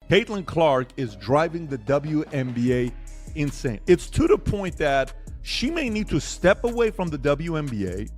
Caitlyn Clark is driving the WNBA insane. It's to the point that she may need to step away from the WNBA,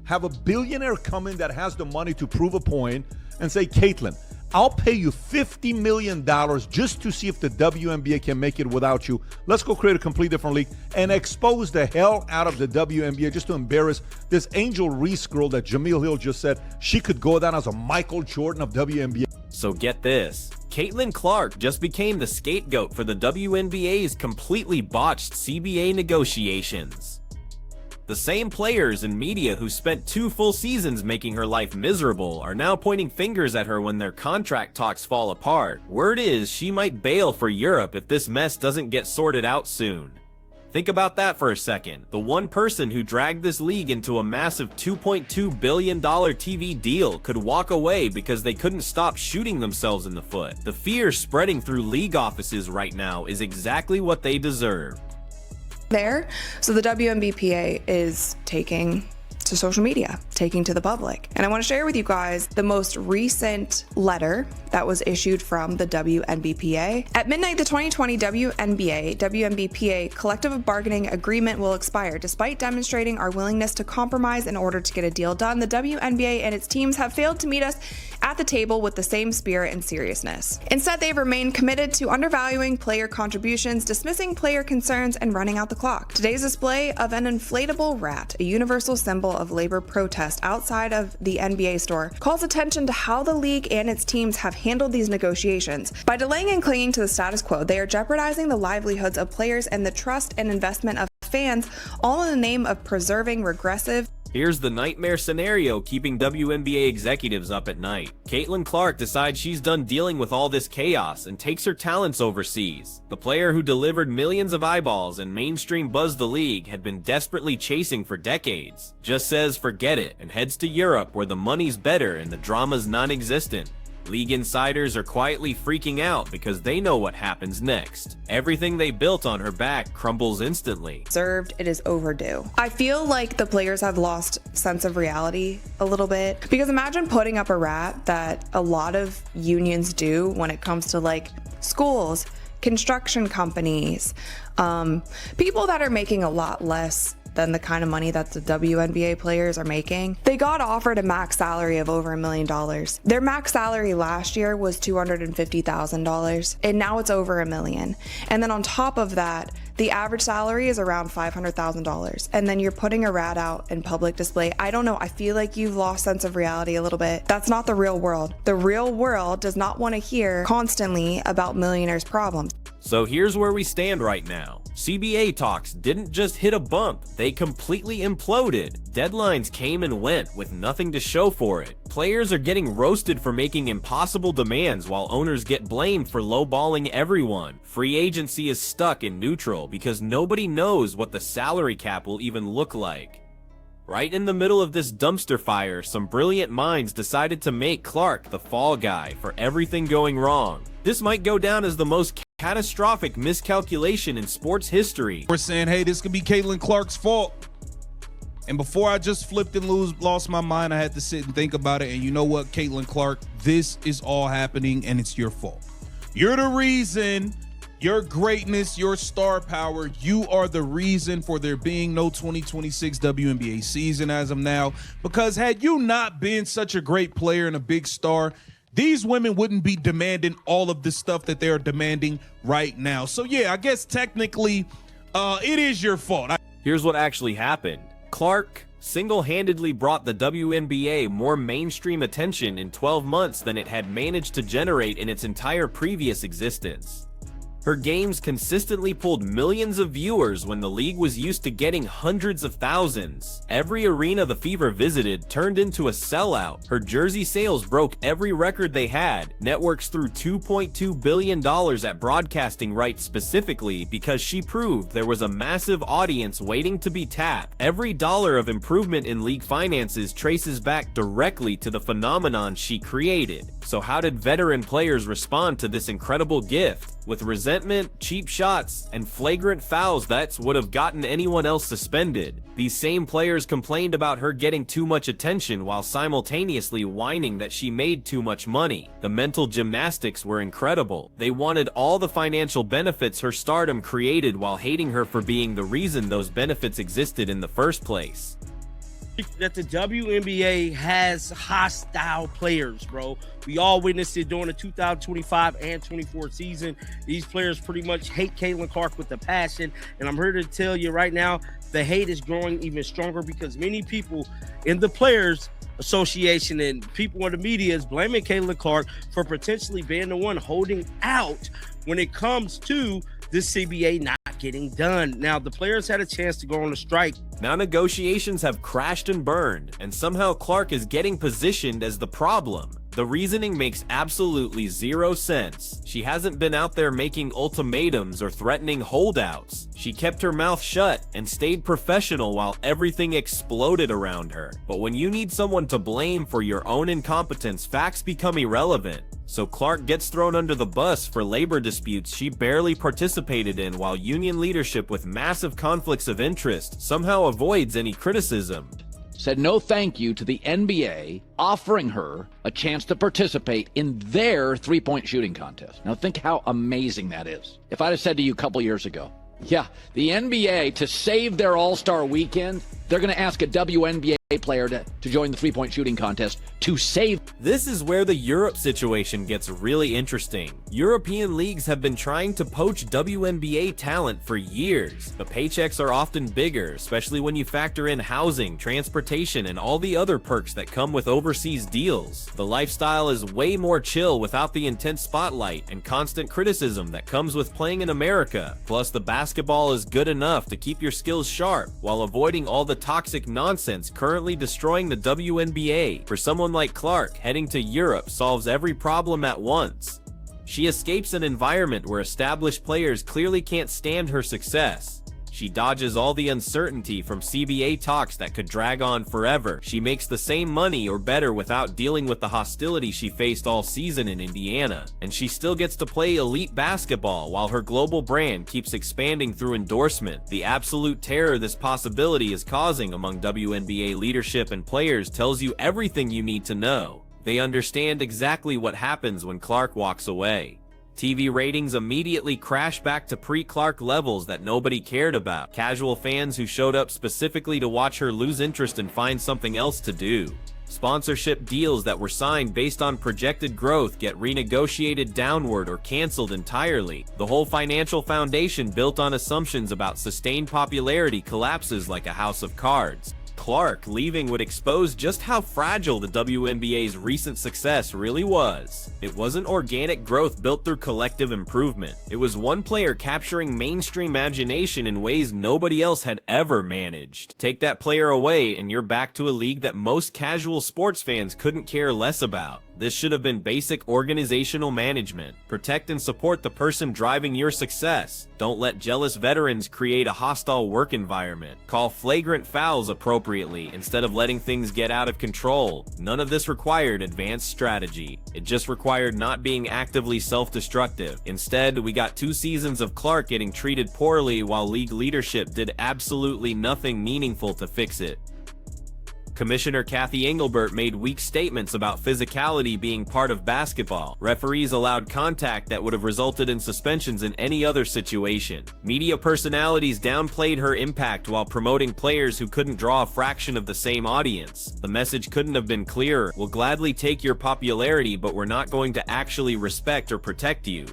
have a billionaire come in that has the money to prove a point, and say, Caitlyn, I'll pay you $50 million just to see if the WNBA can make it without you. Let's go create a completely different league and expose the hell out of the WNBA just to embarrass this Angel Reese girl that Jameel Hill just said she could go down as a Michael Jordan of WNBA. So get this, Caitlyn Clark just became the scapegoat for the WNBA's completely botched CBA negotiations. The same players and media who spent 2 full seasons making her life miserable are now pointing fingers at her when their contract talks fall apart. Word is she might bail for Europe if this mess doesn't get sorted out soon. Think about that for a second. The one person who dragged this league into a massive $2.2 billion TV deal could walk away because they couldn't stop shooting themselves in the foot. The fear spreading through league offices right now is exactly what they deserve. So the WNBPA is taking to social media, taking to the public. And I want to share with you guys the most recent letter that was issued from the WNBPA. At midnight, the 2020 WNBPA collective bargaining agreement will expire. Despite demonstrating our willingness to compromise in order to get a deal done, the WNBA and its teams have failed to meet us at the table with the same spirit and seriousness. Instead, they've remained committed to undervaluing player contributions, dismissing player concerns, and running out the clock. Today's display of an inflatable rat, a universal symbol of labor protest outside of the NBA store, calls attention to how the league and its teams have handled these negotiations. By delaying and clinging to the status quo, they are jeopardizing the livelihoods of players and the trust and investment of fans, all in the name of preserving regressive. Here's the nightmare scenario keeping WNBA executives up at night. Caitlyn Clark decides she's done dealing with all this chaos and takes her talents overseas. The player who delivered millions of eyeballs and mainstream buzzed the league had been desperately chasing for decades. Just says forget it and heads to Europe where the money's better and the drama's non-existent. League insiders are quietly freaking out because they know what happens next. Everything they built on her back crumbles instantly. It is overdue. I feel like the players have lost sense of reality a little bit, because imagine putting up a rat that a lot of unions do when it comes to like schools, construction companies, people that are making a lot less than the kind of money that the WNBA players are making. They got offered a max salary of over $1 million. Their max salary last year was $250,000, and now it's over $1 million. And then on top of that, the average salary is around $500,000. And then you're putting a rat out in public display. I don't know, I feel like you've lost sense of reality a little bit. That's not the real world. The real world does not want to hear constantly about millionaires' problems. So here's where we stand right now. CBA talks didn't just hit a bump, they completely imploded. Deadlines came and went with nothing to show for it. Players are getting roasted for making impossible demands while owners get blamed for lowballing everyone. Free agency is stuck in neutral because nobody knows what the salary cap will even look like. Right in the middle of this dumpster fire, some brilliant minds decided to make Clark the fall guy for everything going wrong. This might go down as the most catastrophic miscalculation in sports history. We're saying, hey, this could be Caitlyn Clark's fault. And before I just flipped and lost my mind, I had to sit and think about it. And you know what, Caitlyn Clark, this is all happening and it's your fault. You're the reason. Your greatness, your star power, you are the reason for there being no 2026 WNBA season as of now. Because had you not been such a great player and a big star, these women wouldn't be demanding all of the stuff that they are demanding right now. So yeah, I guess technically it is your fault. Here's what actually happened. Clark single-handedly brought the WNBA more mainstream attention in 12 months than it had managed to generate in its entire previous existence. Her games consistently pulled millions of viewers when the league was used to getting hundreds of thousands. Every arena the Fever visited turned into a sellout. Her jersey sales broke every record they had. Networks threw $2.2 billion at broadcasting rights specifically because she proved there was a massive audience waiting to be tapped. Every dollar of improvement in league finances traces back directly to the phenomenon she created. So how did veteran players respond to this incredible gift? With resentment resentment, cheap shots, and flagrant fouls that would have gotten anyone else suspended. These same players complained about her getting too much attention while simultaneously whining that she made too much money. The mental gymnastics were incredible. They wanted all the financial benefits her stardom created while hating her for being the reason those benefits existed in the first place. That the WNBA has hostile players, bro. We all witnessed it during the 2025 and 24 season. These players pretty much hate Caitlyn Clark with a passion, and I'm here to tell you right now, the hate is growing even stronger because many people in the Players Association and people in the media is blaming Caitlyn Clark for potentially being the one holding out when it comes to this CBA not getting done. Now, the players had a chance to go on a strike. Now negotiations have crashed and burned, and somehow Clark is getting positioned as the problem. The reasoning makes absolutely zero sense. She hasn't been out there making ultimatums or threatening holdouts. She kept her mouth shut and stayed professional while everything exploded around her. But when you need someone to blame for your own incompetence, facts become irrelevant. So Clark gets thrown under the bus for labor disputes she barely participated in, while union leadership with massive conflicts of interest somehow avoids any criticism. Said no thank you to the NBA offering her a chance to participate in their three-point shooting contest. Now think how amazing that is. If I'd have said to you a couple years ago, yeah, the NBA, to save their All-Star weekend, they're going to ask a WNBA player to join the three-point shooting contest to save. This is where the Europe situation gets really interesting. European leagues have been trying to poach WNBA talent for years. The paychecks are often bigger, especially when you factor in housing, transportation, and all the other perks that come with overseas deals. The lifestyle is way more chill without the intense spotlight and constant criticism that comes with playing in America. Plus, the basketball is good enough to keep your skills sharp while avoiding all the toxic nonsense currently destroying the WNBA. For someone like Clark, heading to Europe solves every problem at once. She escapes an environment where established players clearly can't stand her success. She dodges all the uncertainty from CBA talks that could drag on forever. She makes the same money or better without dealing with the hostility she faced all season in Indiana. And she still gets to play elite basketball while her global brand keeps expanding through endorsement. The absolute terror this possibility is causing among WNBA leadership and players tells you everything you need to know. They understand exactly what happens when Clark walks away. TV ratings immediately crashed back to pre-Clark levels that nobody cared about. Casual fans who showed up specifically to watch her lose interest and find something else to do. Sponsorship deals that were signed based on projected growth get renegotiated downward or canceled entirely. The whole financial foundation built on assumptions about sustained popularity collapses like a house of cards. Clark leaving would expose just how fragile the WNBA's recent success really was. It wasn't organic growth built through collective improvement. It was one player capturing mainstream imagination in ways nobody else had ever managed. Take that player away and you're back to a league that most casual sports fans couldn't care less about. This should have been basic organizational management. Protect and support the person driving your success. Don't let jealous veterans create a hostile work environment. Call flagrant fouls appropriately instead of letting things get out of control. None of this required advanced strategy. It just required not being actively self-destructive. Instead, we got 2 seasons of Clark getting treated poorly while league leadership did absolutely nothing meaningful to fix it. Commissioner Kathy Engelbert made weak statements about physicality being part of basketball. Referees allowed contact that would have resulted in suspensions in any other situation. Media personalities downplayed her impact while promoting players who couldn't draw a fraction of the same audience. The message couldn't have been clearer. We'll gladly take your popularity, but we're not going to actually respect or protect you.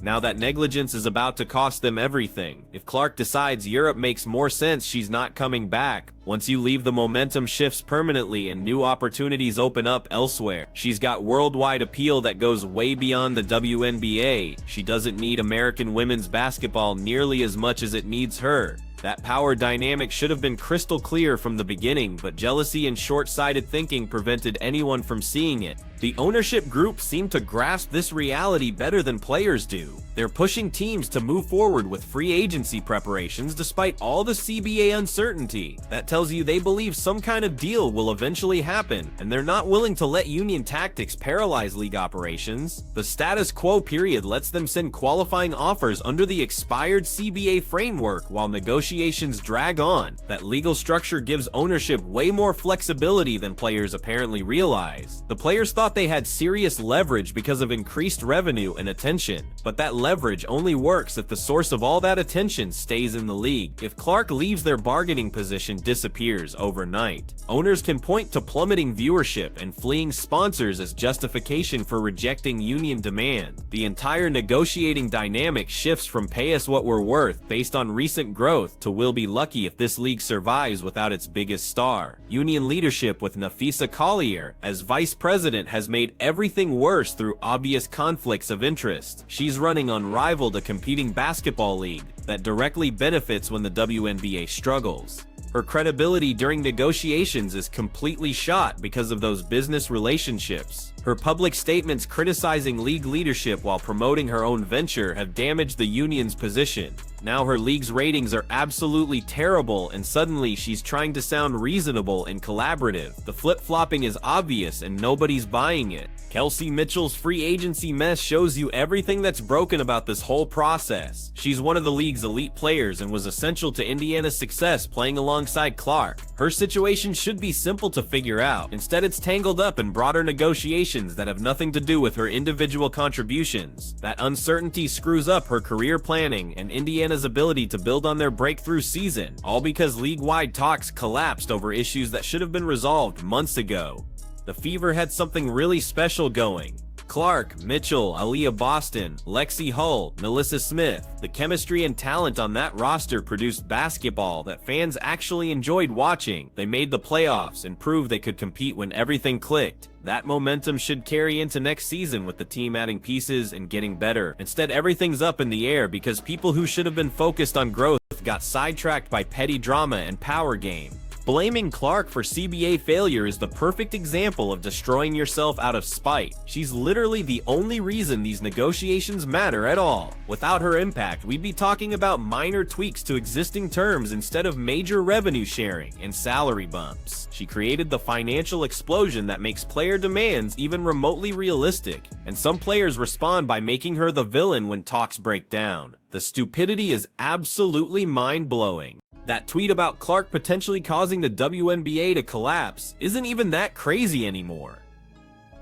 Now that negligence is about to cost them everything. If Clark decides Europe makes more sense, she's not coming back. Once you leave, the momentum shifts permanently and new opportunities open up elsewhere. She's got worldwide appeal that goes way beyond the WNBA. She doesn't need American women's basketball nearly as much as it needs her. That power dynamic should have been crystal clear from the beginning, but jealousy and short-sighted thinking prevented anyone from seeing it. The ownership group seem to grasp this reality better than players do. They're pushing teams to move forward with free agency preparations despite all the CBA uncertainty. That tells you they believe some kind of deal will eventually happen, and they're not willing to let union tactics paralyze league operations. The status quo period lets them send qualifying offers under the expired CBA framework while negotiations drag on. That legal structure gives ownership way more flexibility than players apparently realize. The players thought they had serious leverage because of increased revenue and attention, but that leverage only works if the source of all that attention stays in the league. If Clark leaves, their bargaining position disappears overnight. Owners can point to plummeting viewership and fleeing sponsors as justification for rejecting union demand. The entire negotiating dynamic shifts from pay us what we're worth based on recent growth to we'll be lucky if this league survives without its biggest star. Union leadership with Nafisa Collier as vice president has made everything worse through obvious conflicts of interest. She's running unrivaled a competing basketball league that directly benefits when the WNBA struggles. Her credibility during negotiations is completely shot because of those business relationships. Her public statements criticizing league leadership while promoting her own venture have damaged the union's position. Now her league's ratings are absolutely terrible, and suddenly she's trying to sound reasonable and collaborative. The flip-flopping is obvious and nobody's buying it. Kelsey Mitchell's free agency mess shows you everything that's broken about this whole process. She's one of the league's elite players and was essential to Indiana's success playing alongside Clark. Her situation should be simple to figure out. Instead, it's tangled up in broader negotiations that have nothing to do with her individual contributions. That uncertainty screws up her career planning and Indiana's ability to build on their breakthrough season, all because league-wide talks collapsed over issues that should have been resolved months ago. The Fever had something really special going. Clark, Mitchell, Aaliyah Boston, Lexi Hull, Melissa Smith. The chemistry and talent on that roster produced basketball that fans actually enjoyed watching. They made the playoffs and proved they could compete when everything clicked. That momentum should carry into next season with the team adding pieces and getting better. Instead, everything's up in the air because people who should have been focused on growth got sidetracked by petty drama and power game. Blaming Clark for CBA failure is the perfect example of destroying yourself out of spite. She's literally the only reason these negotiations matter at all. Without her impact, we'd be talking about minor tweaks to existing terms instead of major revenue sharing and salary bumps. She created the financial explosion that makes player demands even remotely realistic, and some players respond by making her the villain when talks break down. The stupidity is absolutely mind-blowing. That tweet about Clark potentially causing the WNBA to collapse isn't even that crazy anymore.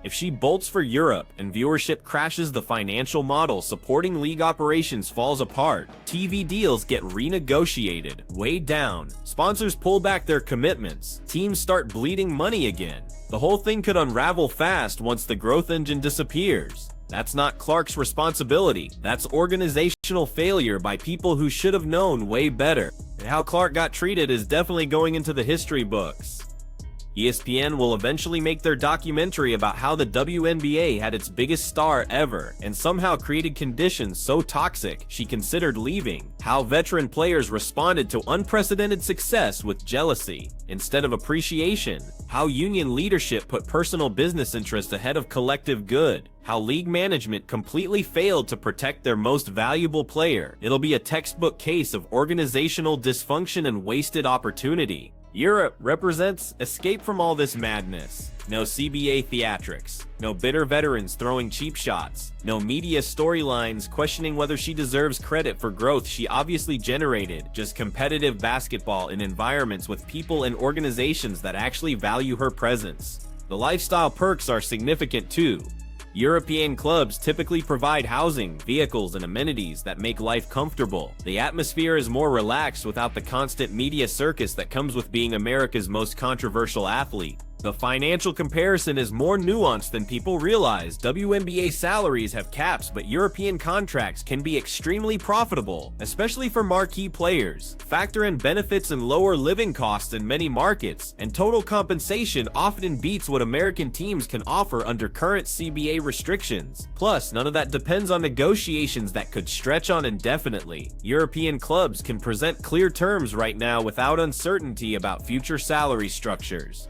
If she bolts for Europe and viewership crashes, the financial model supporting league operations falls apart, TV deals get renegotiated, weighed down, sponsors pull back their commitments, teams start bleeding money again. The whole thing could unravel fast once the growth engine disappears. That's not Clark's responsibility. That's organizational failure by people who should have known way better. And how Clark got treated is definitely going into the history books. ESPN will eventually make their documentary about how the WNBA had its biggest star ever and somehow created conditions so toxic she considered leaving. How veteran players responded to unprecedented success with jealousy instead of appreciation. How union leadership put personal business interests ahead of collective good. How league management completely failed to protect their most valuable player. It'll be a textbook case of organizational dysfunction and wasted opportunity. Europe represents escape from all this madness. No CBA theatrics, no bitter veterans throwing cheap shots, no media storylines questioning whether she deserves credit for growth she obviously generated, just competitive basketball in environments with people and organizations that actually value her presence. The lifestyle perks are significant too. European clubs typically provide housing, vehicles, and amenities that make life comfortable. The atmosphere is more relaxed without the constant media circus that comes with being America's most controversial athlete. The financial comparison is more nuanced than people realize. WNBA salaries have caps, but European contracts can be extremely profitable, especially for marquee players. Factor in benefits and lower living costs in many markets, and total compensation often beats what American teams can offer under current CBA restrictions. Plus, none of that depends on negotiations that could stretch on indefinitely. European clubs can present clear terms right now without uncertainty about future salary structures.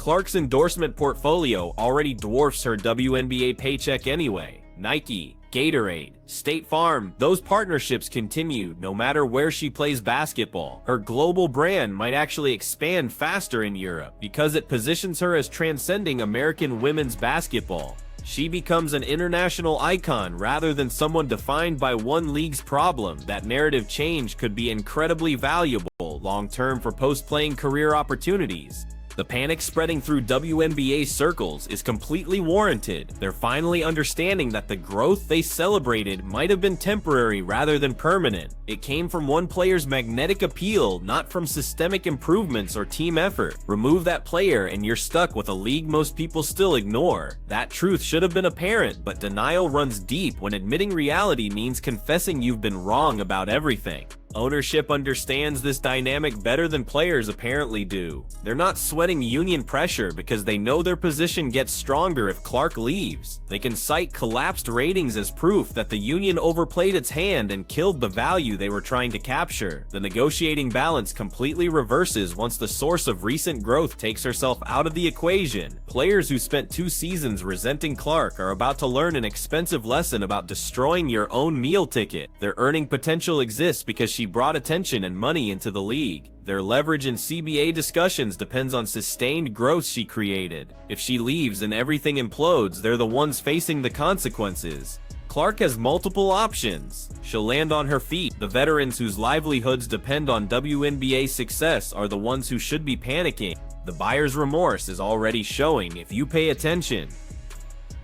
Clark's endorsement portfolio already dwarfs her WNBA paycheck anyway. Nike, Gatorade, State Farm, those partnerships continue no matter where she plays basketball. Her global brand might actually expand faster in Europe because it positions her as transcending American women's basketball. She becomes an international icon rather than someone defined by one league's problem. That narrative change could be incredibly valuable long-term for post-playing career opportunities. The panic spreading through WNBA circles is completely warranted. They're finally understanding that the growth they celebrated might have been temporary rather than permanent. It came from one player's magnetic appeal, not from systemic improvements or team effort. Remove that player and you're stuck with a league most people still ignore. That truth should have been apparent, but denial runs deep when admitting reality means confessing you've been wrong about everything. Ownership understands this dynamic better than players apparently do. They're not sweating union pressure because they know their position gets stronger if Clark leaves. They can cite collapsed ratings as proof that the union overplayed its hand and killed the value they were trying to capture. The negotiating balance completely reverses once the source of recent growth takes herself out of the equation. Players who spent 2 seasons resenting Clark are about to learn an expensive lesson about destroying your own meal ticket. Their earning potential exists because she brought attention and money into the league. Their leverage in CBA discussions depends on sustained growth she created. If she leaves and everything implodes, they're the ones facing the consequences. Clark has multiple options. She'll land on her feet. The veterans whose livelihoods depend on WNBA success are the ones who should be panicking. The buyer's remorse is already showing if you pay attention.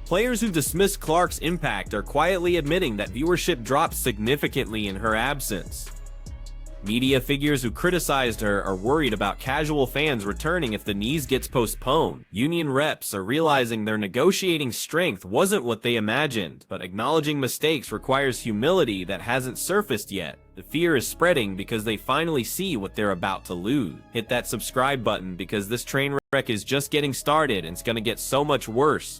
Players who dismiss Clark's impact are quietly admitting that viewership dropped significantly in her absence. Media figures who criticized her are worried about casual fans returning if the news gets postponed. Union reps are realizing their negotiating strength wasn't what they imagined, but acknowledging mistakes requires humility that hasn't surfaced yet. The fear is spreading because they finally see what they're about to lose. Hit that subscribe button because this train wreck is just getting started and it's gonna get so much worse.